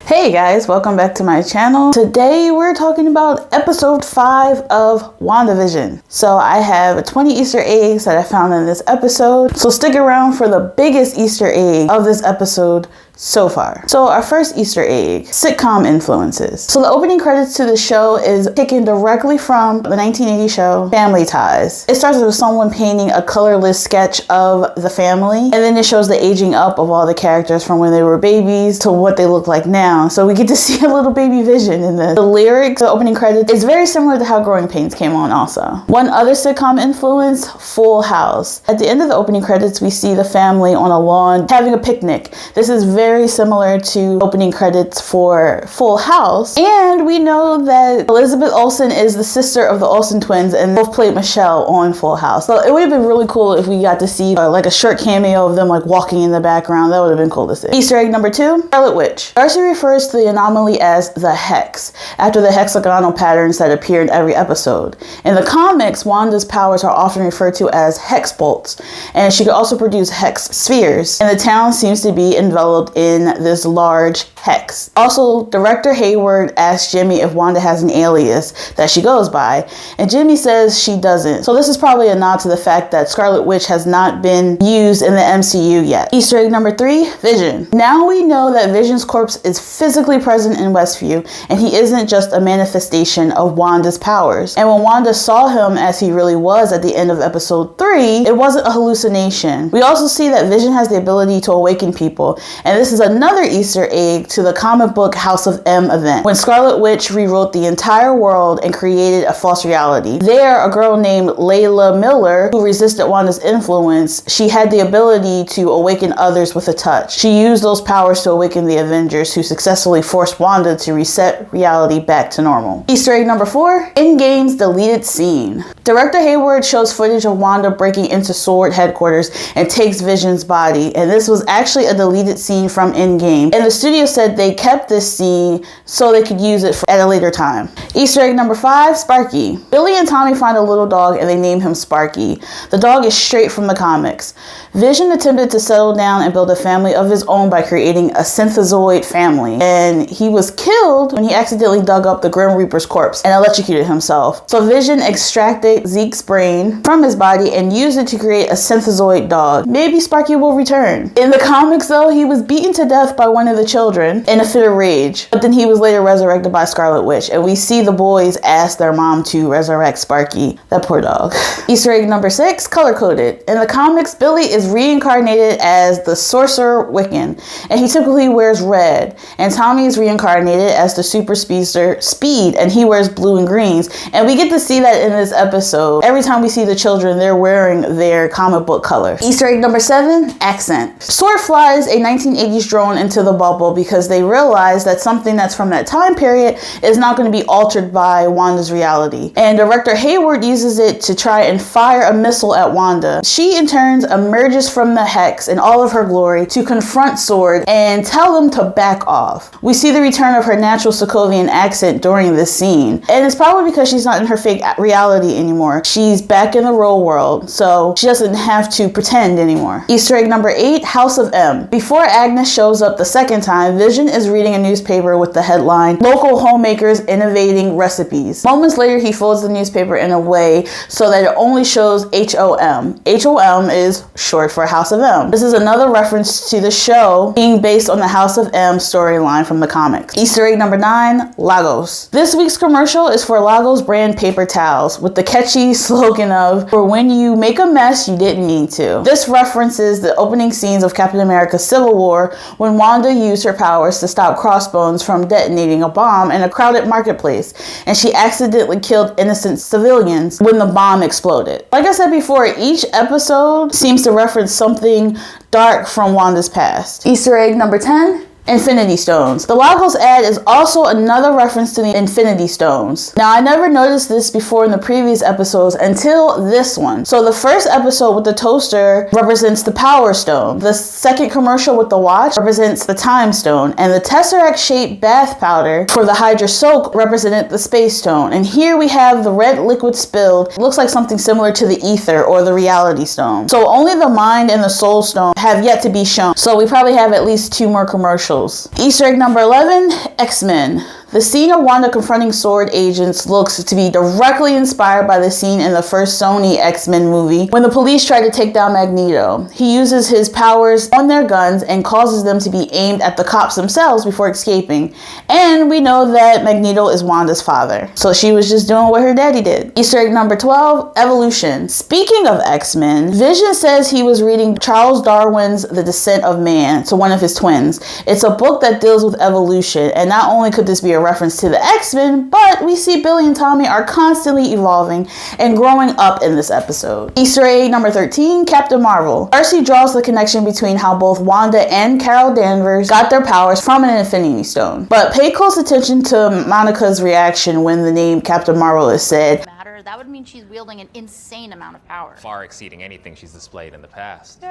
Hey guys, welcome back to my channel. Today we're talking about episode 5 of WandaVision. So I have 20 Easter eggs that I found in this episode. So stick around for the biggest Easter egg of this episode so far. So our first Easter egg, sitcom influences. So the opening credits to the show is taken directly from the 1980 show Family Ties. It starts with someone painting a colorless sketch of the family, and then it shows the aging up of all the characters from when they were babies to what they look like now. So we get to see a little baby Vision in this. The lyrics, the opening credits, is very similar to how Growing Pains came on also. One other sitcom influence, Full House. At the end of the opening credits, we see the family on a lawn having a picnic. This is very similar to opening credits for Full House. And we know that Elizabeth Olsen is the sister of the Olsen twins and both played Michelle on Full House. So it would have been really cool if we got to see like a short cameo of them like walking in the background. That would have been cool to see. Easter egg number 2, Scarlet Witch. Darcy refers to the anomaly as the Hex, after the hexagonal patterns that appear in every episode. In the comics, Wanda's powers are often referred to as hex bolts, and she could also produce hex spheres, and the town seems to be enveloped in this large hex. Also, director Hayward asked Jimmy if Wanda has an alias that she goes by, and Jimmy says she doesn't. So this is probably a nod to the fact that Scarlet Witch has not been used in the MCU yet. Easter egg number 3, Vision. Now we know that Vision's corpse is physically present in Westview, and he isn't just a manifestation of Wanda's powers. And when Wanda saw him as he really was at the end of episode 3, it wasn't a hallucination. We also see that Vision has the ability to awaken people, and this is another Easter egg to the comic book House of M event, when Scarlet Witch rewrote the entire world and created a false reality. There, a girl named Layla Miller, who resisted Wanda's influence, she had the ability to awaken others with a touch. She used those powers to awaken the Avengers, who successfully forced Wanda to reset reality back to normal. Easter egg number 4, Endgame's deleted scene. Director Hayward shows footage of Wanda breaking into SWORD headquarters and takes Vision's body, and this was actually a deleted scene from Endgame. And the studio said they kept this scene so they could use it at a later time. Easter egg number 5, Sparky. Billy and Tommy find a little dog and they name him Sparky. The dog is straight from the comics. Vision attempted to settle down and build a family of his own by creating a synthezoid family, and he was killed when he accidentally dug up the Grim Reaper's corpse and electrocuted himself. So Vision extracted Zeke's brain from his body and used it to create a synthezoid dog. Maybe Sparky will return. In the comics though, he was beaten to death by one of the children in a fit of rage, but then he was later resurrected by Scarlet Witch, and we see the boys ask their mom to resurrect Sparky. That poor dog. Easter egg number 6, Colorcoded. In the comics, Billy is reincarnated as the sorcerer Wiccan, and he typically wears red, and Tommy is reincarnated as the super speedster Speed, and he wears blue and greens, and we get to see that in this episode. Every time we see the children, they're wearing their comic book color. Easter egg number 7, accent. SWORD flies a 1980s drone into the bubble because they realize that something that's from that time period is not going to be altered by Wanda's reality, and director Hayward uses it to try and fire a missile at Wanda. She in turn emerges from the hex in all of her glory to confront SWORD and tell them to back off. We see the return of her natural Sokovian accent during this scene, and it's probably because she's not in her fake reality anymore. She's back in the real world, so she doesn't have to pretend anymore. Easter egg number 8, House of M. Before Agnes shows up the second time, Vision is reading a newspaper with the headline, "Local Homemakers Innovating Recipes." Moments later, he folds the newspaper in a way so that it only shows HOM. HOM is short for House of M. This is another reference to the show being based on the House of M storyline from the comics. Easter egg number 9, Lagos. This week's commercial is for Lagos brand paper towels with the catchy slogan of, "For when you make a mess, you didn't mean to." This references the opening scenes of Captain America Civil War when Wanda used her powers to stop Crossbones from detonating a bomb in a crowded marketplace, and she accidentally killed innocent civilians when the bomb exploded. Like I said before, each episode seems to reference something dark from Wanda's past. Easter egg number 10, Infinity Stones. The Lagos ad is also another reference to the Infinity Stones. Now, I never noticed this before in the previous episodes until this one. So the first episode with the toaster represents the Power Stone. The second commercial with the watch represents the Time Stone. And the Tesseract-shaped bath powder for the Hydra Soak represented the Space Stone. And here we have the red liquid spilled. It looks like something similar to the Ether or the Reality Stone. So only the Mind and the Soul Stone have yet to be shown. So we probably have at least 2 more commercials officials. Easter egg number 11, X-Men. The scene of Wanda confronting Sword agents looks to be directly inspired by the scene in the first Sony X-Men movie when the police try to take down Magneto. He uses his powers on their guns and causes them to be aimed at the cops themselves before escaping. And we know that Magneto is Wanda's father, so she was just doing what her daddy did. Easter egg number 12, evolution. Speaking of X-Men, Vision says he was reading Charles Darwin's The Descent of Man to one of his twins. It's a book that deals with evolution, and not only could this be a reference to the X-Men, but we see Billy and Tommy are constantly evolving and growing up in this episode. Easter egg number 13, Captain Marvel. Darcy draws the connection between how both Wanda and Carol Danvers got their powers from an Infinity Stone. But pay close attention to Monica's reaction when the name Captain Marvel is said. That would mean she's wielding an insane amount of power. Far exceeding anything she's displayed in the past.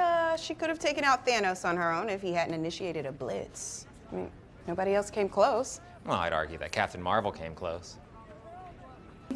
She could have taken out Thanos on her own if he hadn't initiated a blitz. I mean, nobody else came close. Well, I'd argue that Captain Marvel came close.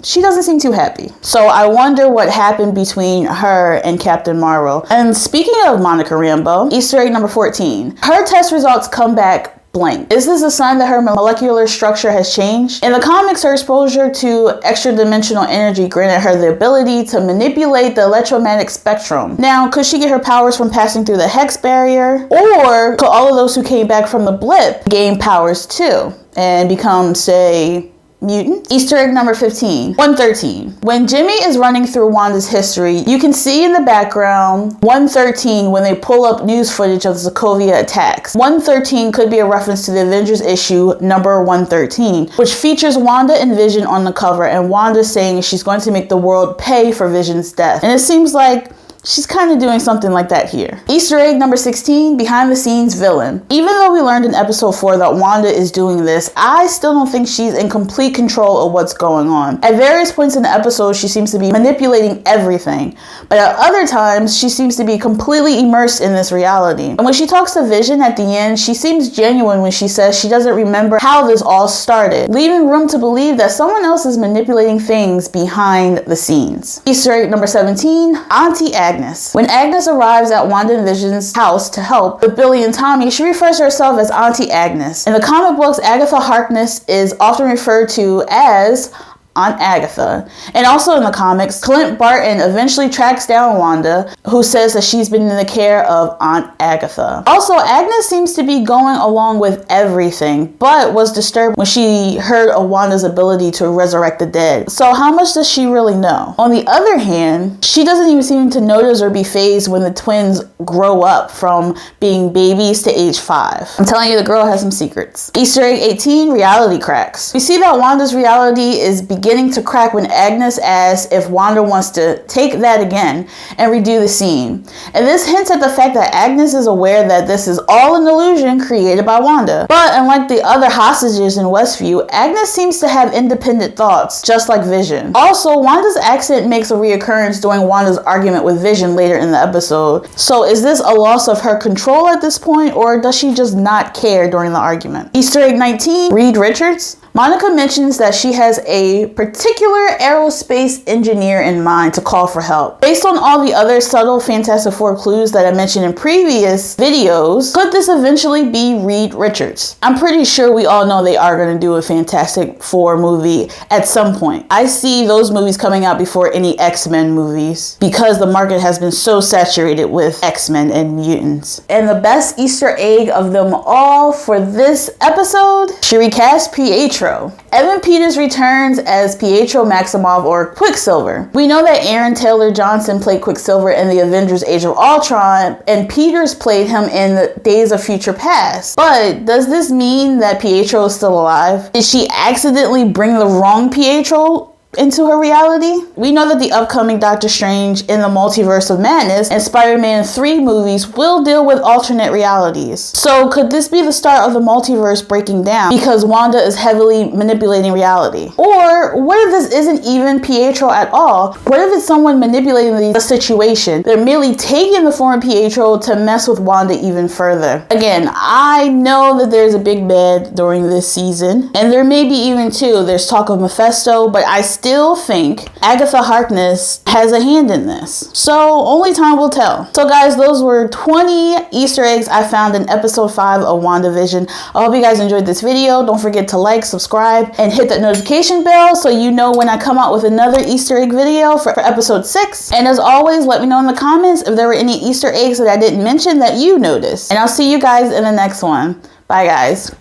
She doesn't seem too happy. So I wonder what happened between her and Captain Marvel. And speaking of Monica Rambeau, Easter egg number 14. Her test results come back blank. Is this a sign that her molecular structure has changed? In the comics, her exposure to extra-dimensional energy granted her the ability to manipulate the electromagnetic spectrum. Now, could she get her powers from passing through the hex barrier? Or could all of those who came back from the blip gain powers too and become, say, mutant? Easter egg number 15, 113. When Jimmy is running through Wanda's history, you can see in the background 113 when they pull up news footage of the Sokovia attacks. 113 could be a reference to the Avengers issue number 113, which features Wanda and Vision on the cover, and Wanda saying she's going to make the world pay for Vision's death. And it seems like she's kind of doing something like that here. Easter egg number 16, behind the scenes villain. Even though we learned in episode 4 that Wanda is doing this, I still don't think she's in complete control of what's going on. At various points in the episode, she seems to be manipulating everything, but at other times, she seems to be completely immersed in this reality. And when she talks to Vision at the end, she seems genuine when she says she doesn't remember how this all started, leaving room to believe that someone else is manipulating things behind the scenes. Easter egg number 17, Auntie Agnes. When Agnes arrives at Wanda and Vision's house to help with Billy and Tommy, she refers to herself as Auntie Agnes. In the comic books, Agatha Harkness is often referred to as Aunt Agatha. And also in the comics, Clint Barton eventually tracks down Wanda, who says that she's been in the care of Aunt Agatha. Also, Agnes seems to be going along with everything, but was disturbed when she heard of Wanda's ability to resurrect the dead. So how much does she really know? On the other hand, she doesn't even seem to notice or be fazed when the twins grow up from being babies to age 5. I'm telling you, the girl has some secrets. Easter egg 18, reality cracks. We see that Wanda's reality is beginning to crack when Agnes asks if Wanda wants to take that again and redo the scene. And this hints at the fact that Agnes is aware that this is all an illusion created by Wanda. But unlike the other hostages in Westview, Agnes seems to have independent thoughts, just like Vision. Also, Wanda's accent makes a reoccurrence during Wanda's argument with Vision later in the episode. So is this a loss of her control at this point, or does she just not care during the argument? Easter egg 19, Reed Richards. Monica mentions that she has a particular aerospace engineer in mind to call for help. Based on all the other subtle Fantastic Four clues that I mentioned in previous videos, could this eventually be Reed Richards? I'm pretty sure we all know they are going to do a Fantastic Four movie at some point. I see those movies coming out before any X-Men movies because the market has been so saturated with X-Men and mutants. And the best Easter egg of them all for this episode, she recast Pietro. Evan Peters returns as Pietro Maximoff, or Quicksilver. We know that Aaron Taylor Johnson played Quicksilver in the Avengers Age of Ultron, and Peters played him in the Days of Future Past. But does this mean that Pietro is still alive? Did she accidentally bring the wrong Pietro into her reality? We know that the upcoming Doctor Strange in the Multiverse of Madness and Spider-Man 3 movies will deal with alternate realities. So could this be the start of the multiverse breaking down because Wanda is heavily manipulating reality? Or what if this isn't even Pietro at all? What if it's someone manipulating the situation? They're merely taking the form of Pietro to mess with Wanda even further. Again, I know that there's a big bad during this season, and there may be even two. There's talk of Mephisto, but I still still think Agatha Harkness has a hand in this. So only time will tell. So guys, those were 20 Easter eggs I found in episode 5 of WandaVision. I hope you guys enjoyed this video. Don't forget to like, subscribe, and hit that notification bell so you know when I come out with another Easter egg video for episode 6. And as always, let me know in the comments if there were any Easter eggs that I didn't mention that you noticed. And I'll see you guys in the next one. Bye guys.